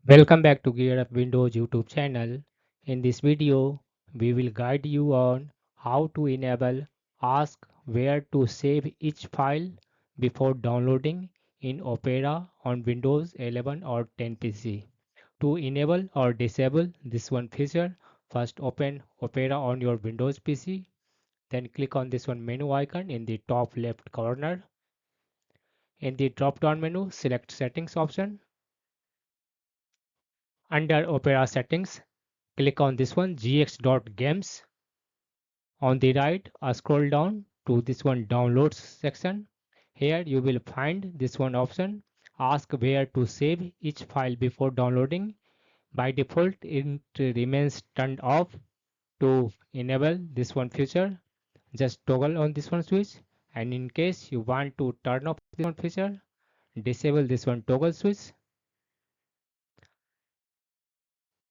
Welcome back to Gear Up Windows YouTube channel. In this video, we will guide you on how to enable Ask Where to Save Each File before downloading in Opera on Windows 11 or 10 PC. To enable or disable this one feature, first open Opera on your Windows PC, then click on this one menu icon in the top left corner. In the drop down menu, select Settings option. Under Opera Settings, click on this one gx.games. On the right, scroll down to this one downloads section. Here you will find this one option, ask where to save each file before downloading. By default it remains turned off. To enable this one feature, just toggle on this one switch, and in case you want to turn off this one feature, disable this one toggle switch.